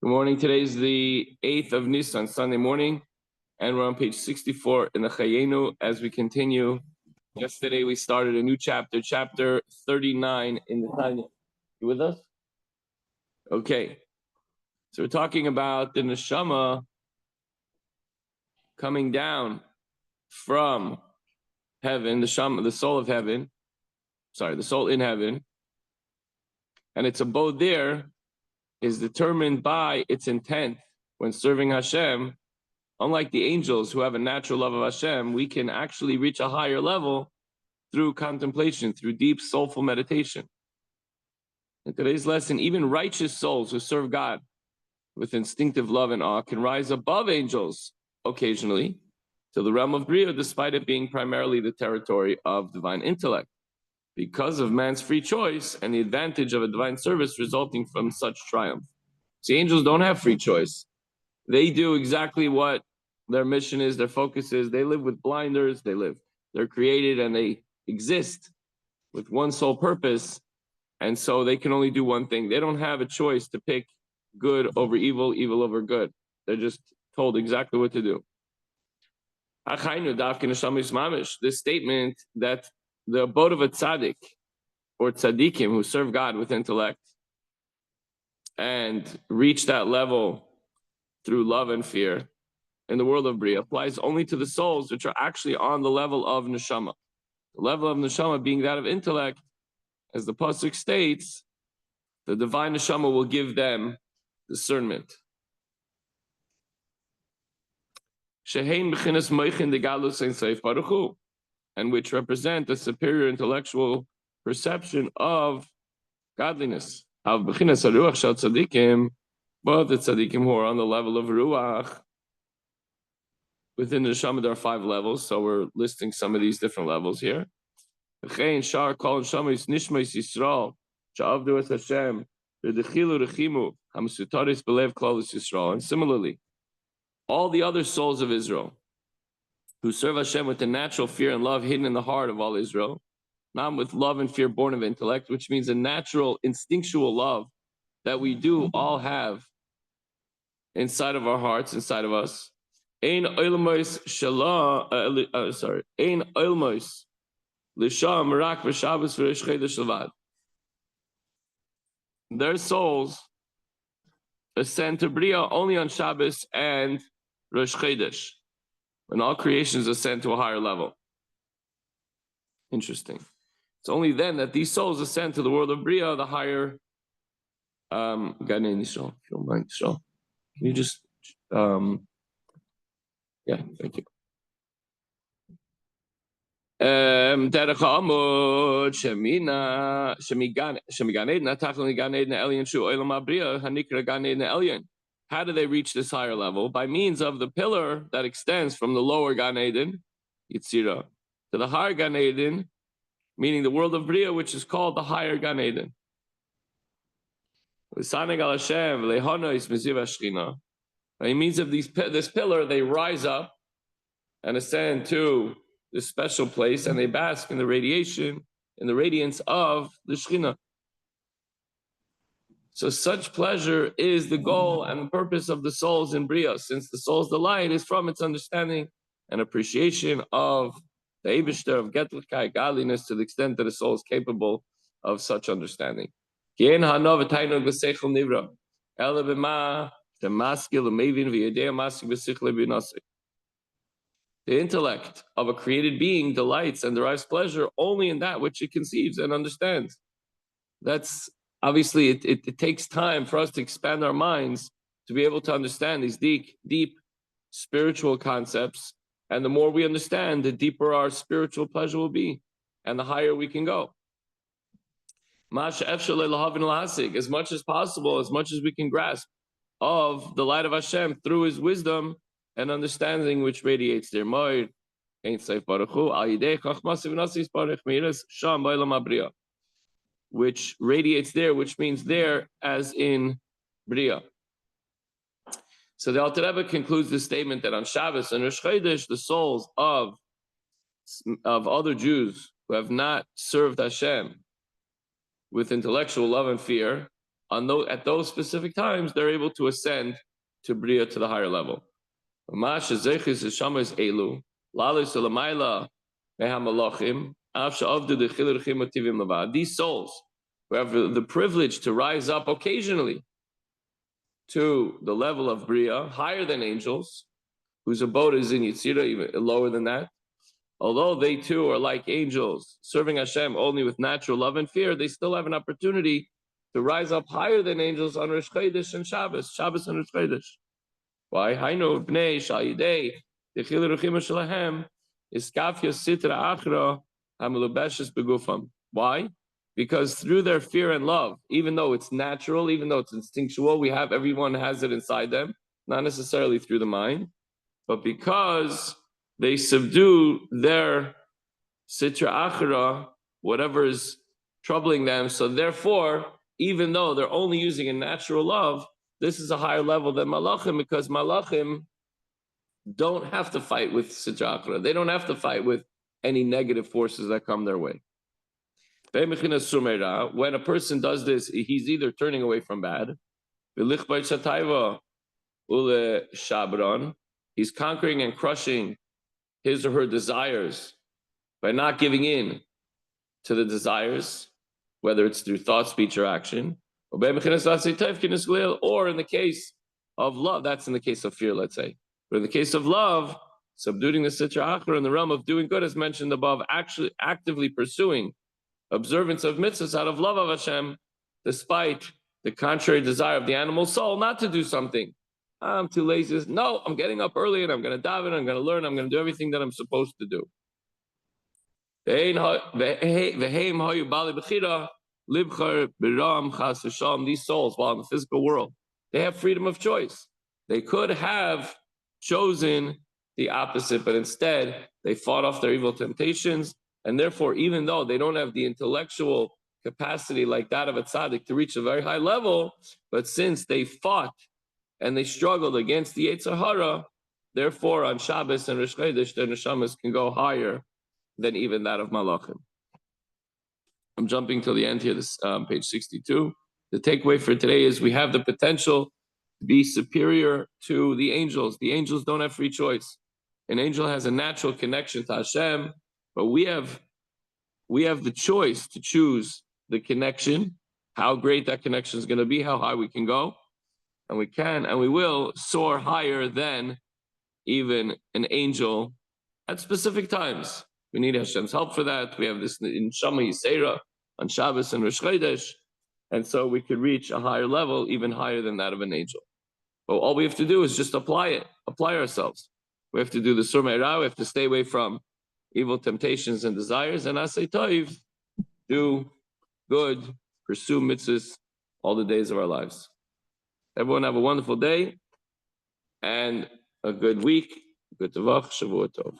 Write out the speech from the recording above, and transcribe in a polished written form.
Good morning. Today is the 8th of Nisan, Sunday morning, and we're on page 64 in the Chayenu as we continue. Yesterday we started a new chapter, chapter 39 in the Tanya. You with us? Okay. So we're talking about the neshama coming down from heaven, the soul of heaven, the soul in heaven, and its abode there is determined by its intent when serving Hashem. Unlike the angels who have a natural love of Hashem, we can actually reach a higher level through contemplation, through deep, soulful meditation. In today's lesson, even righteous souls who serve God with instinctive love and awe can rise above angels occasionally to the realm of Bria, despite it being primarily the territory of divine intellect, because of man's free choice and the advantage of a divine service resulting from such triumph. See, angels don't have free choice. They do exactly what their mission is, their focus is. They live with blinders, they're created and they exist with one sole purpose, and so they can only do one thing. They don't have a choice to pick good over evil, evil over good. They're just told exactly what to do. This statement that the abode of a tzaddik, or tzaddikim, who serve God with intellect and reach that level through love and fear in the world of Bria, applies only to the souls which are actually on the level of neshama. The level of neshama being that of intellect, as the pasuk states, the divine neshama will give them discernment. Shehein b'chinas moichin de galus ein seif baruch hu, and which represent a superior intellectual perception of godliness. Av b'chinas haruach shel tzadikim, but the tzadikim who are on the level of ruach. Within the neshama, there are 5 levels, so we're listing some of these different levels here. V'chein shar kol neshamis nishmos Yisrael she'avdu es Hashem v'dechilu rechimu hamsutaris belev klolus Yisrael. And similarly, all the other souls of Israel who serve Hashem with the natural fear and love hidden in the heart of all Israel, not with love and fear born of intellect, which means a natural instinctual love that we do all have inside of our hearts, inside of us. Ein oilmos ein oilmos l'sham rak v'Shabbos v'Rosh Chodesh levad. Their souls ascend to Bria only on Shabbos and Rosh Chodesh, when all creations ascend to a higher level. Interesting. It's only then that these souls ascend to the world of Bria, the higher. Gan Yisrael, if you don't mind, Yisrael. Can you just yeah, thank you. Derech ha'amud shemigan eden atachlan gan eden elyon shu olam habriya hanikra gan eden elyon. How do they reach this higher level? By means of the pillar that extends from the lower Gan Eden, Yitzira, to the higher Gan Eden, meaning the world of Bria, which is called the higher Gan Eden. By means of this pillar, they rise up and ascend to this special place, and they bask in the radiation, in the radiance of the Shekhinah. So such pleasure is the goal and the purpose of the souls in Bria, since the soul's delight is from its understanding and appreciation of the Eibishter, of Getlichkeit, godliness, to the extent that the soul is capable of such understanding. The intellect of a created being delights and derives pleasure only in that which it conceives and understands. That's obviously, it takes time for us to expand our minds to be able to understand these deep spiritual concepts. And the more we understand, the deeper our spiritual pleasure will be, and the higher we can go. As much as possible, as much as we can grasp of the light of Hashem through His wisdom and understanding, which radiates there. Which radiates there, which means there as in Bria. So the Alter Rebbe concludes the statement that on Shabbos and Rosh Chodesh, the souls of other Jews who have not served Hashem with intellectual love and fear at those specific times, they're able to ascend to Bria, to the higher level. These souls who have the privilege to rise up occasionally to the level of Bria, higher than angels, whose abode is in Yitzira, even lower than that, although they too are like angels, serving Hashem only with natural love and fear, they still have an opportunity to rise up higher than angels on Rosh Chodesh and Shabbos and Rosh Chodesh. Why? Hainu bnei shayidei dechil ruchim shalahem iskafya sitra achra hamelubeshes begufam. Why? Because through their fear and love, even though it's natural, even though it's instinctual, everyone has it inside them, not necessarily through the mind, but because they subdue their sitra achra, whatever is troubling them. So therefore, even though they're only using a natural love, this is a higher level than malachim, because malachim don't have to fight with sitra achra. They don't have to fight with any negative forces that come their way. When a person does this, he's either turning away from bad, he's conquering and crushing his or her desires by not giving in to the desires, whether it's through thought, speech, or action. Or in the case of love, that's in the case of fear, let's say. But in the case of love, subduing the sitra achra in the realm of doing good, as mentioned above, actually actively pursuing observance of mitzvahs out of love of Hashem, despite the contrary desire of the animal soul not to do something. I'm too lazy. No, I'm getting up early and I'm going to daven, I'm going to learn, I'm going to do everything that I'm supposed to do. These souls, while in the physical world, they have freedom of choice. They could have chosen the opposite, but instead they fought off their evil temptations. And therefore, even though they don't have the intellectual capacity like that of a tzaddik to reach a very high level, but since they fought and they struggled against the Yetzer Hara, therefore on Shabbos and Rosh Chodesh, their neshamas can go higher than even that of malachim. I'm jumping to the end here, this page 62. The takeaway for today is we have the potential to be superior to the angels. The angels don't have free choice. An angel has a natural connection to Hashem, but we have the choice to choose the connection, how great that connection is going to be, how high we can go, and we can and we will soar higher than even an angel at specific times. We need Hashem's help for that. We have this in Shama Yisera on Shabbos and Rosh Chodesh, and so we could reach a higher level, even higher than that of an angel. But all we have to do is just apply ourselves. We have to do the Sur Meirah, we have to stay away from evil temptations and desires, and Asay Toiv, do good, pursue mitzvahs all the days of our lives. Everyone have a wonderful day and a good week. Good Tavach, Shavua Tov.